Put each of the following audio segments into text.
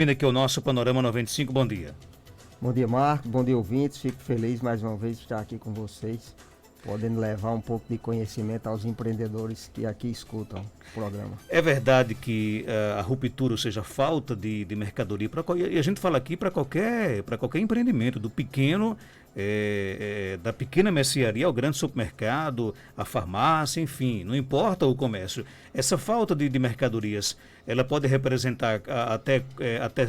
Vindo aqui o nosso Panorama 95, bom dia. Bom dia, Marco. Bom dia, ouvintes. Fico feliz mais uma vez de estar aqui com vocês, podendo levar um pouco de conhecimento aos empreendedores que aqui escutam o programa. É verdade que a ruptura, ou seja, a falta de mercadoria, e a gente fala aqui para qualquer empreendimento, do pequeno, da pequena mercearia ao grande supermercado, a farmácia, enfim, não importa o comércio. Essa falta de mercadorias, ela pode representar até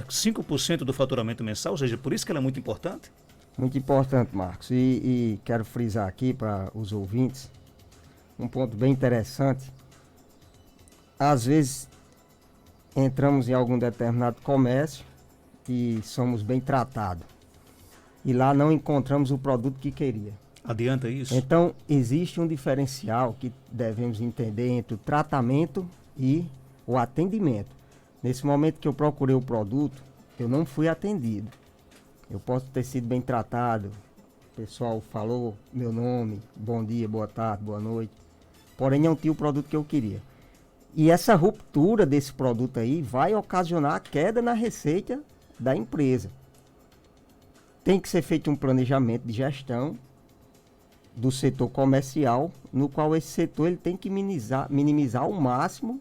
5% do faturamento mensal, ou seja, por isso que ela é muito importante? Muito importante, Marcos. E quero frisar aqui para os ouvintes um ponto bem interessante. Às vezes entramos em algum determinado comércio e somos bem tratados. E lá não encontramos o produto que queria. Adianta isso? Então, existe um diferencial que devemos entender entre o tratamento e o atendimento. Nesse momento que eu procurei o produto, eu não fui atendido. Eu posso ter sido bem tratado, o pessoal falou meu nome, bom dia, boa tarde, boa noite, porém não tinha o produto que eu queria. E essa ruptura desse produto aí vai ocasionar a queda na receita da empresa. Tem que ser feito um planejamento de gestão do setor comercial, no qual esse setor ele tem que minimizar ao máximo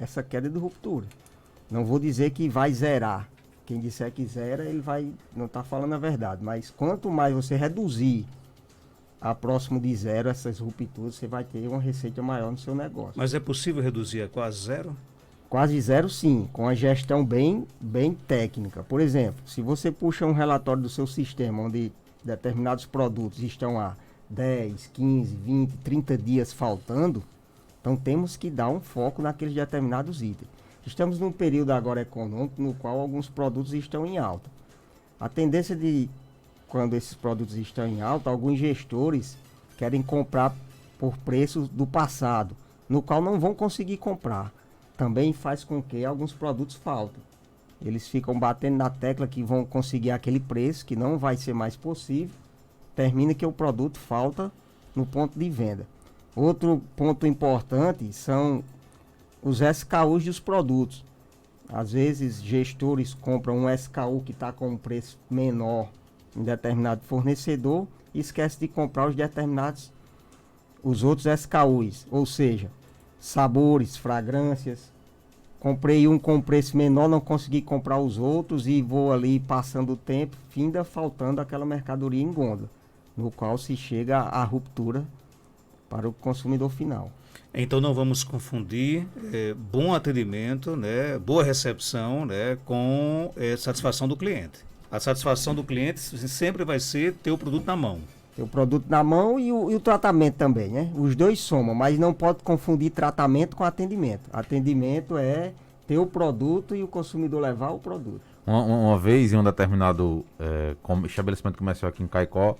essa queda de ruptura. Não vou dizer que vai zerar. Quem disser que zera, ele vai não está falando a verdade. Mas quanto mais você reduzir a próximo de zero essas rupturas, você vai ter uma receita maior no seu negócio. Mas é possível reduzir a quase zero? Quase zero, sim, com a gestão bem técnica. Por exemplo, se você puxa um relatório do seu sistema, onde determinados produtos estão há 10, 15, 20, 30 dias faltando, então temos que dar um foco naqueles determinados itens. Estamos num período agora econômico no qual alguns produtos estão em alta. A tendência de, quando esses produtos estão em alta, alguns gestores querem comprar por preços do passado, no qual não vão conseguir comprar. Também faz com que alguns produtos faltem. Eles ficam batendo na tecla que vão conseguir aquele preço, que não vai ser mais possível. Termina que o produto falta no ponto de venda. Outro ponto importante são os SKUs dos produtos. Às vezes gestores compram um SKU que está com um preço menor em determinado fornecedor e esquece de comprar os outros SKUs, ou seja, sabores, fragrâncias. Comprei um com preço menor, não consegui comprar os outros e vou ali passando o tempo, finda faltando aquela mercadoria em gôndola, no qual se chega à ruptura para o consumidor final. Então não vamos confundir bom atendimento, né, boa recepção, né, com satisfação do cliente. A satisfação do cliente sempre vai ser ter o produto na mão. Ter o produto na mão e o tratamento também, né? Os dois somam, mas não pode confundir tratamento com atendimento. Atendimento é ter o produto e o consumidor levar o produto. Uma vez em um determinado estabelecimento comercial aqui em Caicó,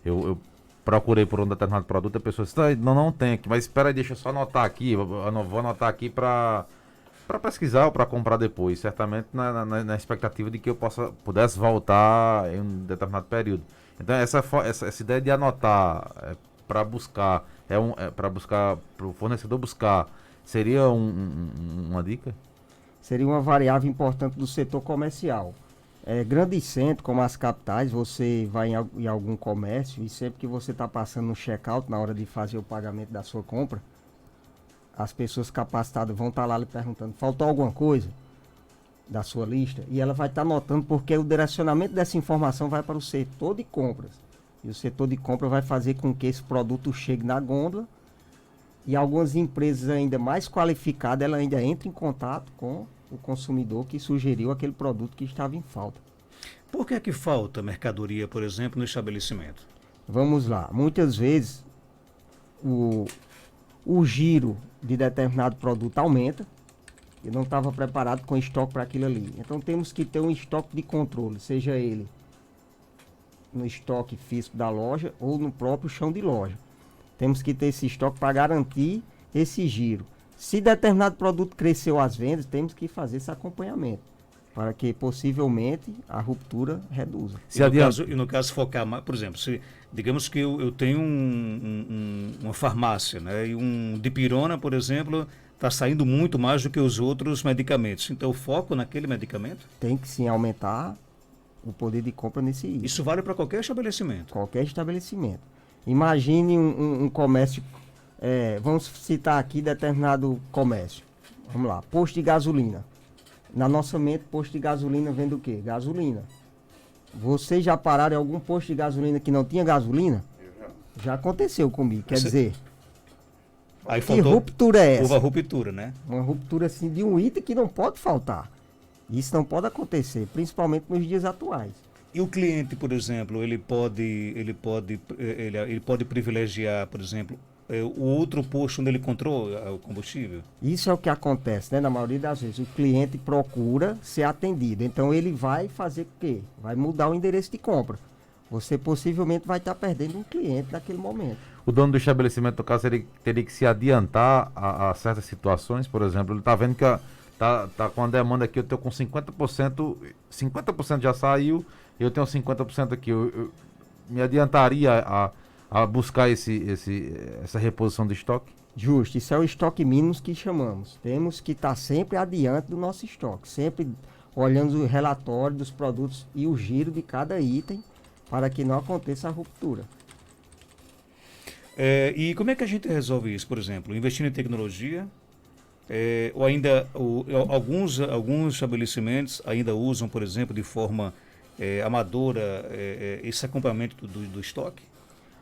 eu procurei por um determinado produto, a pessoa disse, não tem aqui, mas espera aí, deixa eu só anotar aqui, eu vou anotar aqui para pesquisar ou para comprar depois, certamente na expectativa de que eu pudesse voltar em um determinado período. Então essa ideia de anotar para buscar, para o fornecedor buscar, seria uma dica? Seria uma variável importante do setor comercial. Grandes centros, como as capitais, você vai em algum comércio e sempre que você está passando no check-out, na hora de fazer o pagamento da sua compra, as pessoas capacitadas vão estar lá lhe perguntando, faltou alguma coisa da sua lista? E ela vai estar anotando porque o direcionamento dessa informação vai para o setor de compras. E o setor de compra vai fazer com que esse produto chegue na gôndola e algumas empresas ainda mais qualificadas, ela ainda entra em contato com o consumidor que sugeriu aquele produto que estava em falta. Por que é que falta mercadoria, por exemplo, no estabelecimento? Vamos lá. Muitas vezes o giro de determinado produto aumenta e não estava preparado com estoque para aquilo ali. Então temos que ter um estoque de controle, seja ele no estoque físico da loja ou no próprio chão de loja. Temos que ter esse estoque para garantir esse giro. Se determinado produto cresceu as vendas, temos que fazer esse acompanhamento para que possivelmente a ruptura reduza. E no caso focar mais, por exemplo, digamos que eu tenho uma farmácia, né, e um dipirona, por exemplo, saindo muito mais do que os outros medicamentos. Então, o foco naquele medicamento? Tem que sim aumentar o poder de compra nesse item. Isso vale para qualquer estabelecimento. Qualquer estabelecimento. Imagine um comércio, vamos citar aqui determinado comércio. Vamos lá, posto de gasolina. Na nossa mente, posto de gasolina vende o quê? Gasolina. Vocês já pararam em algum posto de gasolina que não tinha gasolina? Já aconteceu comigo, quer dizer... Aí Que ruptura é essa? Houve a ruptura, né? Uma ruptura assim de um item que não pode faltar. Isso não pode acontecer, principalmente nos dias atuais. E o cliente, por exemplo, ele pode privilegiar, por exemplo, o outro posto onde ele encontrou o combustível? Isso é o que acontece, né? Na maioria das vezes. O cliente procura ser atendido. Então ele vai fazer o quê? Vai mudar o endereço de compra. Você possivelmente vai estar perdendo um cliente naquele momento. O dono do estabelecimento, no caso, ele teria que se adiantar a certas situações, por exemplo, ele está vendo que tá com a demanda aqui, eu estou com 50% já saiu, eu tenho 50% aqui, eu me adiantaria a buscar essa reposição de estoque? Justo, isso é o estoque mínimo que chamamos. Temos que estar sempre adiante do nosso estoque, sempre olhando o relatório dos produtos e o giro de cada item para que não aconteça a ruptura. E como é que a gente resolve isso, por exemplo? Investindo em tecnologia, ou ainda alguns estabelecimentos ainda usam, por exemplo, de forma amadora esse acompanhamento do estoque?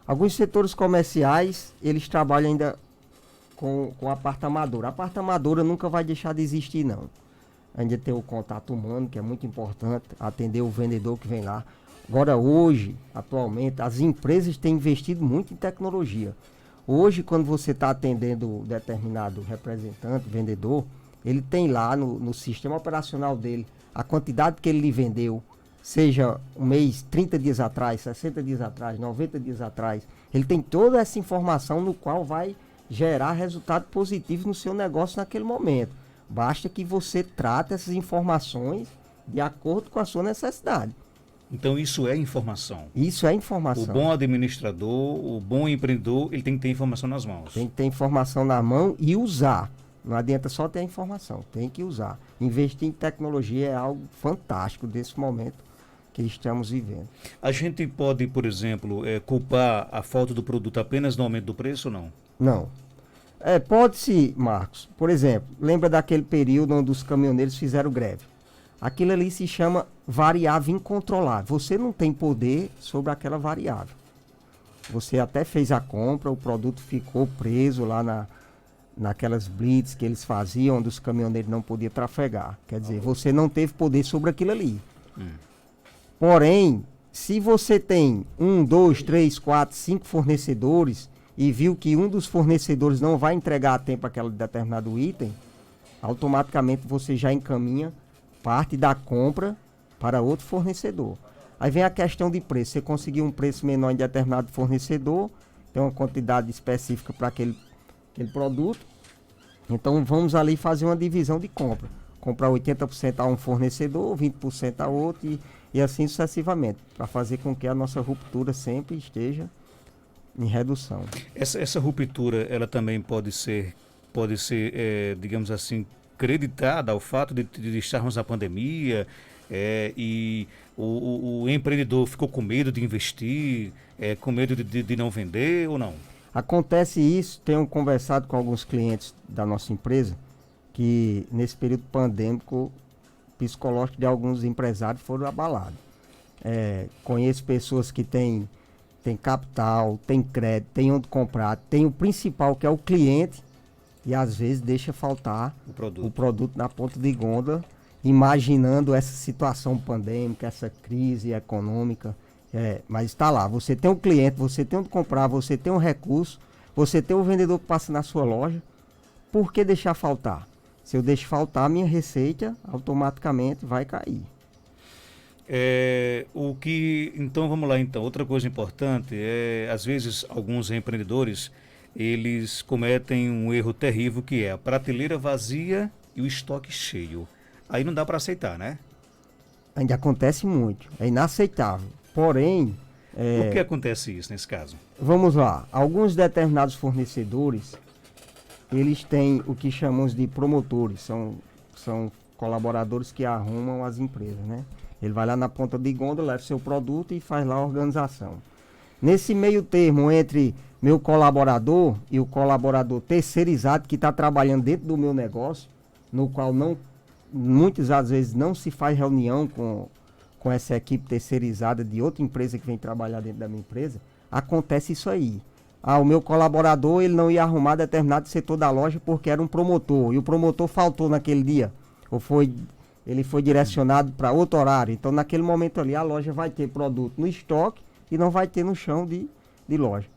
Alguns setores comerciais, eles trabalham ainda com a parte amadora. A parte amadora nunca vai deixar de existir, não. Ainda tem o contato humano, que é muito importante, atender o vendedor que vem lá. Agora, hoje, atualmente, as empresas têm investido muito em tecnologia. Hoje, quando você está atendendo determinado representante, vendedor, ele tem lá no sistema operacional dele a quantidade que ele lhe vendeu, seja um mês, 30 dias atrás, 60 dias atrás, 90 dias atrás. Ele tem toda essa informação no qual vai gerar resultado positivo no seu negócio naquele momento. Basta que você trate essas informações de acordo com a sua necessidade. Então isso é informação. Isso é informação. O bom administrador, o bom empreendedor, ele tem que ter informação nas mãos. Tem que ter informação na mão e usar. Não adianta só ter a informação, tem que usar. Investir em tecnologia é algo fantástico desse momento que estamos vivendo. A gente pode, por exemplo, culpar a falta do produto apenas no aumento do preço ou não? Não. Pode-se, Marcos. Por exemplo, lembra daquele período onde os caminhoneiros fizeram greve? Aquilo ali se chama variável incontrolável. Você não tem poder sobre aquela variável. Você até fez a compra, o produto ficou preso lá naquelas blitz que eles faziam, onde os caminhoneiros não podiam trafegar. Quer dizer, você não teve poder sobre aquilo ali. Porém, se você tem 1, 2, 3, 4, 5 fornecedores e viu que um dos fornecedores não vai entregar a tempo aquele determinado item, automaticamente você já encaminha parte da compra para outro fornecedor. Aí vem a questão de preço. Você conseguiu um preço menor em determinado fornecedor, tem uma quantidade específica para aquele produto. Então vamos ali fazer uma divisão de compra. Comprar 80% a um fornecedor, 20% a outro e assim sucessivamente, para fazer com que a nossa ruptura sempre esteja em redução. Essa ruptura, ela também pode ser digamos assim, creditada ao fato de estarmos na pandemia e o empreendedor ficou com medo de investir, com medo de não vender ou não? Acontece isso, tenho conversado com alguns clientes da nossa empresa que nesse período pandêmico psicológico de alguns empresários foram abalados. Conheço pessoas que têm capital, têm crédito, têm onde comprar, tem o principal que é o cliente e às vezes deixa faltar o produto na ponta de gôndola, imaginando essa situação pandêmica, essa crise econômica. Mas está lá, você tem um cliente, você tem onde comprar, você tem um recurso, você tem um vendedor que passa na sua loja, por que deixar faltar? Se eu deixo faltar, a minha receita automaticamente vai cair. Então vamos lá então, outra coisa importante às vezes alguns empreendedores eles cometem um erro terrível que é a prateleira vazia e o estoque cheio. Aí não dá para aceitar, né? Ainda acontece muito, é inaceitável. Porém... Por que acontece isso nesse caso? Vamos lá, alguns determinados fornecedores, eles têm o que chamamos de promotores, são colaboradores que arrumam as empresas, né? Ele vai lá na ponta de gôndola, leva seu produto e faz lá a organização. Nesse meio termo entre meu colaborador e o colaborador terceirizado que está trabalhando dentro do meu negócio, no qual muitas às vezes não se faz reunião com essa equipe terceirizada de outra empresa que vem trabalhar dentro da minha empresa, acontece isso aí. O meu colaborador ele não ia arrumar determinado setor da loja porque era um promotor, e o promotor faltou naquele dia, ele foi direcionado para outro horário. Então naquele momento ali a loja vai ter produto no estoque e não vai ter no chão de loja.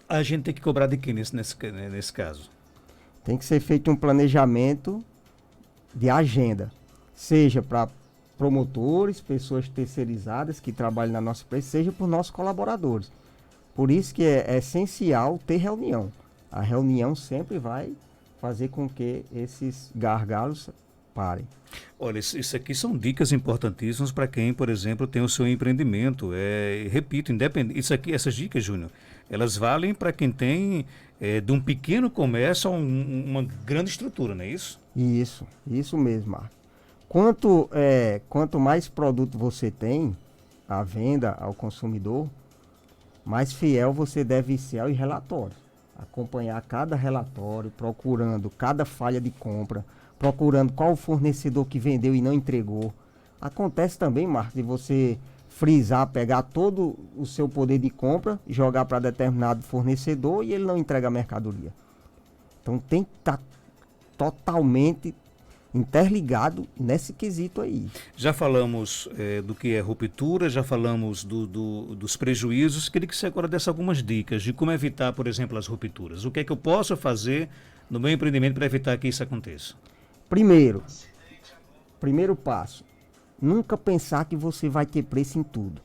A gente tem que cobrar de quem nesse caso? Tem que ser feito um planejamento de agenda, seja para promotores, pessoas terceirizadas que trabalham na nossa empresa, seja por nossos colaboradores. Por isso que é essencial ter reunião. A reunião sempre vai fazer com que esses gargalos parem. Olha, isso aqui são dicas importantíssimas para quem, por exemplo, tem o seu empreendimento. Repito, independente, essas dicas, Júnior, elas valem para quem tem de um pequeno comércio a uma grande estrutura, não é isso? Isso mesmo, Marcos. Quanto mais produto você tem à venda ao consumidor, mais fiel você deve ser aos relatórios. Acompanhar cada relatório, procurando cada falha de compra, procurando qual o fornecedor que vendeu e não entregou. Acontece também, Marcos, de você frisar, pegar todo o seu poder de compra, jogar para determinado fornecedor e ele não entrega a mercadoria. Então tem que estar totalmente interligado nesse quesito aí. Já falamos do que é ruptura, já falamos dos prejuízos. Queria que você agora desse algumas dicas de como evitar, por exemplo, as rupturas. O que é que eu posso fazer no meu empreendimento para evitar que isso aconteça? Primeiro passo, nunca pensar que você vai ter preço em tudo.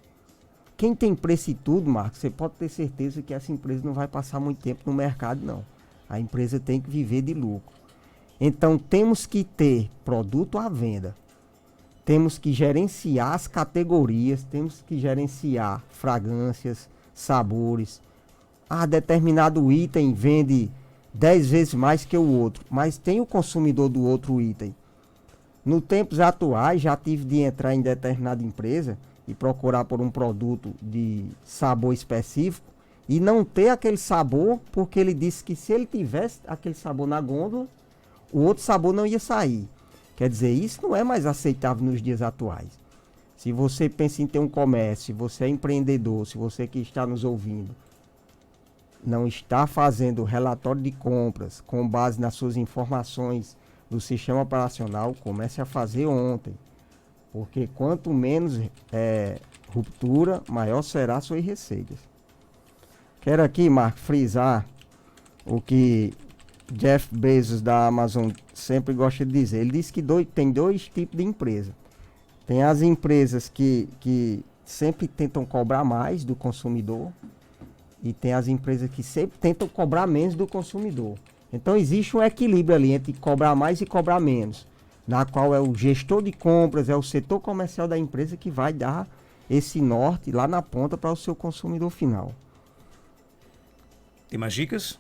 Quem tem preço em tudo, Marcos, você pode ter certeza que essa empresa não vai passar muito tempo no mercado, não. A empresa tem que viver de lucro. Então temos que ter produto à venda, temos que gerenciar as categorias, temos que gerenciar fragrâncias, sabores. Determinado item vende 10 vezes mais que o outro, mas tem o consumidor do outro item. No tempos atuais já tive de entrar em determinada empresa e procurar por um produto de sabor específico e não ter aquele sabor, porque ele disse que se ele tivesse aquele sabor na gôndola, o outro sabor não ia sair. Quer dizer, isso não é mais aceitável nos dias atuais. Se você pensa em ter um comércio, se você é empreendedor, se você que está nos ouvindo, não está fazendo relatório de compras com base nas suas informações do sistema operacional, comece a fazer ontem. Porque quanto menos ruptura, maior será suas receitas. Quero aqui, Marco, frisar o que Jeff Bezos da Amazon sempre gosta de dizer. Ele diz que tem dois tipos de empresa. Tem as empresas que sempre tentam cobrar mais do consumidor e tem as empresas que sempre tentam cobrar menos do consumidor. Então existe um equilíbrio ali entre cobrar mais e cobrar menos, na qual é o gestor de compras, é o setor comercial da empresa que vai dar esse norte lá na ponta para o seu consumidor final. Tem mais dicas?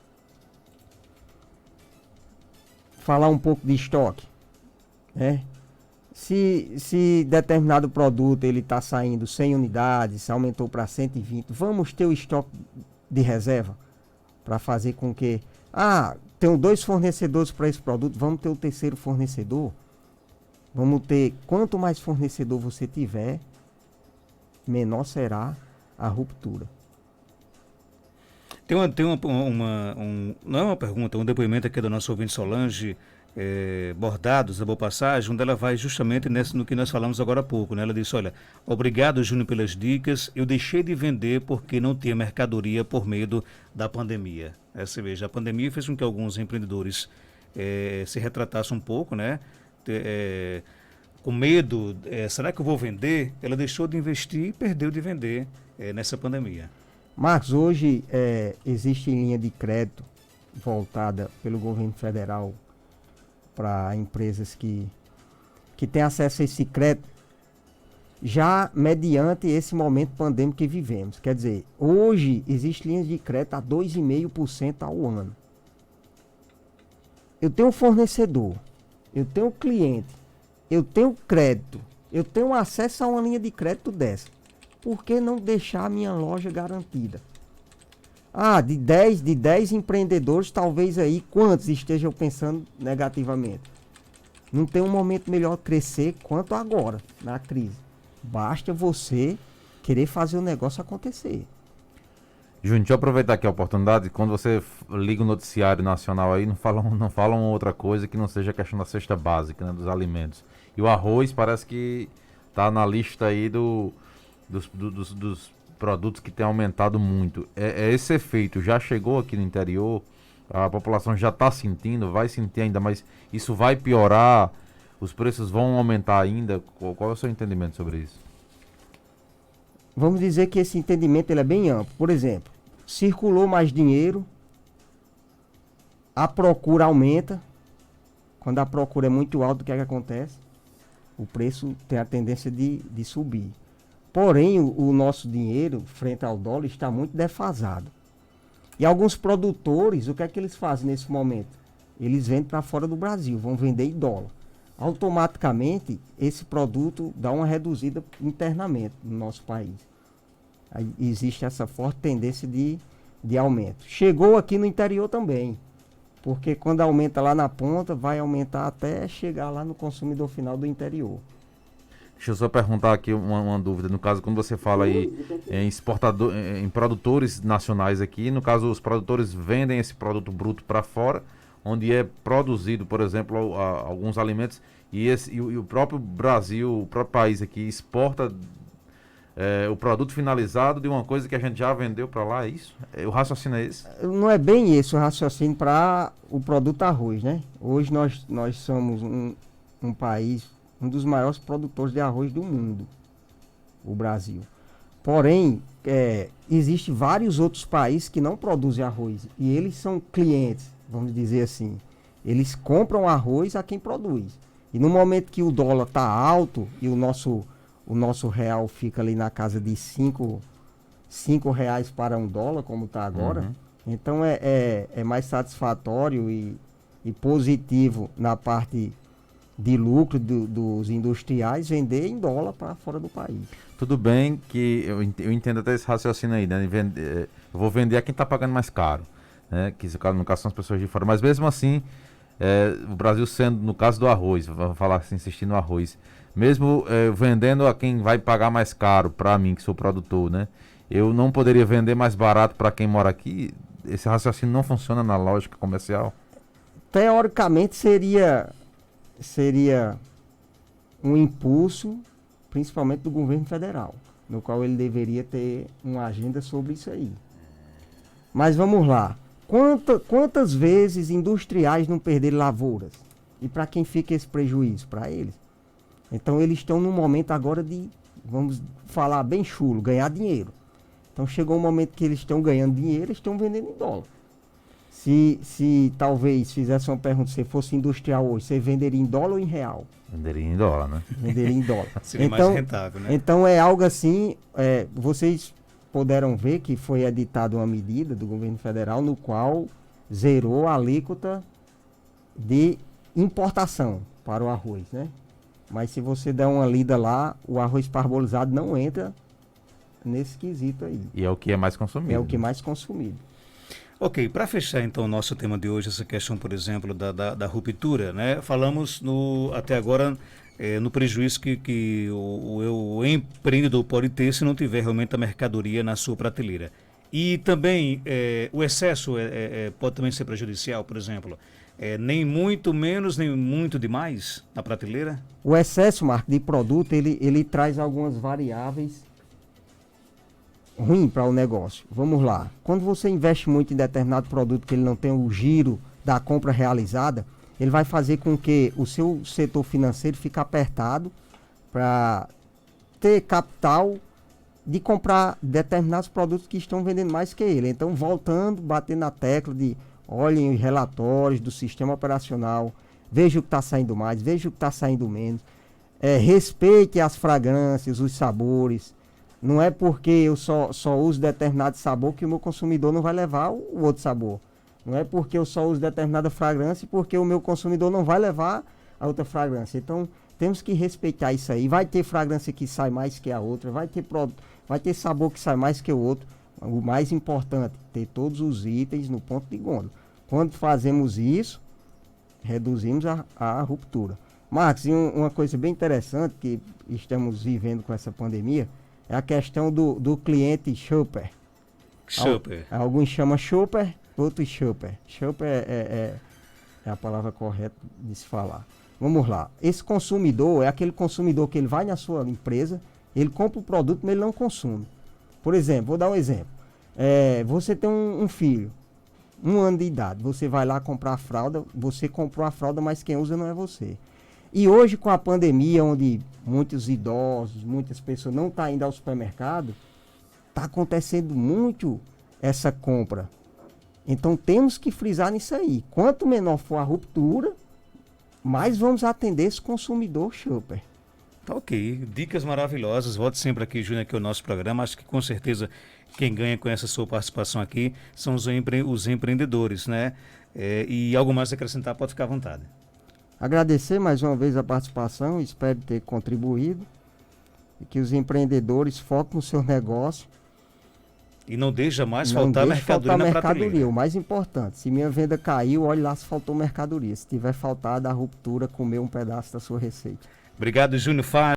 Falar um pouco de estoque, né? Se determinado produto ele está saindo 100 unidades, aumentou para 120, vamos ter o estoque de reserva para fazer com que, tenho 2 fornecedores para esse produto, vamos ter o terceiro fornecedor. Vamos ter, quanto mais fornecedor você tiver, menor será a ruptura. Tem não é uma pergunta, um depoimento aqui da nossa ouvinte Solange Bordados, da Boa Passagem, onde ela vai justamente no que nós falamos agora há pouco, né? Ela disse, olha, obrigado, Júnior, pelas dicas, eu deixei de vender porque não tinha mercadoria por medo da pandemia. Você veja, a pandemia fez com que alguns empreendedores se retratassem um pouco, né? Com medo, será que eu vou vender? Ela deixou de investir e perdeu de vender nessa pandemia. Marcos, hoje existe linha de crédito voltada pelo governo federal para empresas que têm acesso a esse crédito já mediante esse momento pandêmico que vivemos. Quer dizer, hoje existe linhas de crédito a 2,5% ao ano. eu tenho um fornecedor, eu tenho um cliente, eu tenho crédito, eu tenho acesso a uma linha de crédito dessa. Por que não deixar a minha loja garantida? Ah, de 10 empreendedores, talvez aí, quantos estejam pensando negativamente? Não tem um momento melhor crescer quanto agora, na crise. Basta você querer fazer o negócio acontecer. Júnior, deixa eu aproveitar aqui a oportunidade. Quando você liga o noticiário nacional aí, não falam outra coisa que não seja a questão da cesta básica, né, dos alimentos. E o arroz parece que está na lista aí dos produtos que tem aumentado muito. Esse efeito já chegou aqui no interior? A população já está sentindo, vai sentir ainda, mas isso vai piorar? Os preços vão aumentar ainda? Qual é o seu entendimento sobre isso? Vamos dizer que esse entendimento ele é bem amplo. Por exemplo, circulou mais dinheiro, a procura aumenta. Quando a procura é muito alta, o que é que acontece? O preço tem a tendência de subir. Porém, o nosso dinheiro, frente ao dólar, está muito defasado. E alguns produtores, o que é que eles fazem nesse momento? Eles vendem para fora do Brasil, vão vender em dólar. Automaticamente, esse produto dá uma reduzida internamente no nosso país. Aí existe essa forte tendência de aumento. Chegou aqui no interior também, porque quando aumenta lá na ponta, vai aumentar até chegar lá no consumidor final do interior. Deixa eu só perguntar aqui uma dúvida. No caso, quando você fala aí em produtores nacionais aqui, no caso, os produtores vendem esse produto bruto para fora, onde é produzido, por exemplo, alguns alimentos, e o próprio Brasil, o próprio país aqui, exporta o produto finalizado de uma coisa que a gente já vendeu para lá, é isso? O raciocínio é esse? Não é bem esse o raciocínio para o produto arroz, né? Hoje nós somos um país, um dos maiores produtores de arroz do mundo, o Brasil. Porém, existem vários outros países que não produzem arroz, e eles são clientes, vamos dizer assim. Eles compram arroz a quem produz. E no momento que o dólar está alto e o nosso real fica ali na casa de 5 reais para $1, como está agora, então é mais satisfatório e positivo na parte de lucro dos industriais vender em dólar para fora do país. Tudo bem que eu entendo até esse raciocínio aí, né? Eu vou vender a quem está pagando mais caro, né? Que no caso são as pessoas de fora. Mas mesmo assim, o Brasil sendo, no caso do arroz, vamos falar assim, insistindo no arroz, mesmo vendendo a quem vai pagar mais caro, para mim que sou produtor, né? Eu não poderia vender mais barato para quem mora aqui? Esse raciocínio não funciona na lógica comercial? Teoricamente seria um impulso, principalmente do governo federal, no qual ele deveria ter uma agenda sobre isso aí. Mas vamos lá. Quantas vezes industriais não perderam lavouras? E para quem fica esse prejuízo? Para eles. Então eles estão num momento agora de, vamos falar bem chulo, ganhar dinheiro. Então chegou um momento que eles estão ganhando dinheiro, eles estão vendendo em dólar. Se talvez fizesse uma pergunta, se fosse industrial hoje, você venderia em dólar ou em real? Venderia em dólar, né? Venderia em dólar. Seria então, mais rentável, né? Então é algo assim, vocês puderam ver que foi editada uma medida do governo federal no qual zerou a alíquota de importação para o arroz, né? Mas se você der uma lida lá, o arroz parbolizado não entra nesse quesito aí. E é o que é mais consumido. É o que é mais consumido. Ok, para fechar então o nosso tema de hoje, essa questão, por exemplo, da ruptura, né? Falamos até agora no prejuízo que o empreendedor pode ter se não tiver realmente a mercadoria na sua prateleira. E também o excesso pode também ser prejudicial, por exemplo. Nem muito menos, nem muito demais na prateleira? O excesso, Marco, de produto, ele traz algumas variáveis ruim para o negócio. Vamos lá. Quando você investe muito em determinado produto que ele não tem o giro da compra realizada, ele vai fazer com que o seu setor financeiro fique apertado para ter capital de comprar determinados produtos que estão vendendo mais que ele. Então, voltando, batendo na tecla de olhem os relatórios do sistema operacional, veja o que está saindo mais, veja o que está saindo menos, respeite as fragrâncias, os sabores. Não é porque eu só uso determinado sabor que o meu consumidor não vai levar o outro sabor. Não é porque eu só uso determinada fragrância, porque o meu consumidor não vai levar a outra fragrância. Então, temos que respeitar isso aí. Vai ter fragrância que sai mais que a outra, vai ter sabor que sai mais que o outro. O mais importante, ter todos os itens no ponto de gôndola. Quando fazemos isso, reduzimos a ruptura. Marcos, e uma coisa bem interessante que estamos vivendo com essa pandemia é a questão do cliente shopper. Shopper. Alguns chamam shopper, outros shopper. Shopper é a palavra correta de se falar. Vamos lá. Esse consumidor é aquele consumidor que ele vai na sua empresa, ele compra o produto, mas ele não consome. Por exemplo, vou dar um exemplo. Você tem um filho, 1 ano de idade, você vai lá comprar a fralda, você comprou a fralda, mas quem usa não é você. E hoje, com a pandemia, onde muitos idosos, muitas pessoas não estão indo ao supermercado, está acontecendo muito essa compra. Então, temos que frisar nisso aí. Quanto menor for a ruptura, mais vamos atender esse consumidor shopper. Tá ok, dicas maravilhosas. Volte sempre aqui, Júnior, aqui o nosso programa. Acho que com certeza quem ganha com essa sua participação aqui são os empreendedores, né? E algo mais a acrescentar, pode ficar à vontade. Agradecer mais uma vez a participação, espero ter contribuído. E que os empreendedores foquem no seu negócio. E não deixa mais faltar mercadoria na prateleira. O mais importante, se minha venda caiu, olhe lá se faltou mercadoria. Se tiver faltado, a ruptura, comer um pedaço da sua receita. Obrigado, Júnior Fábio.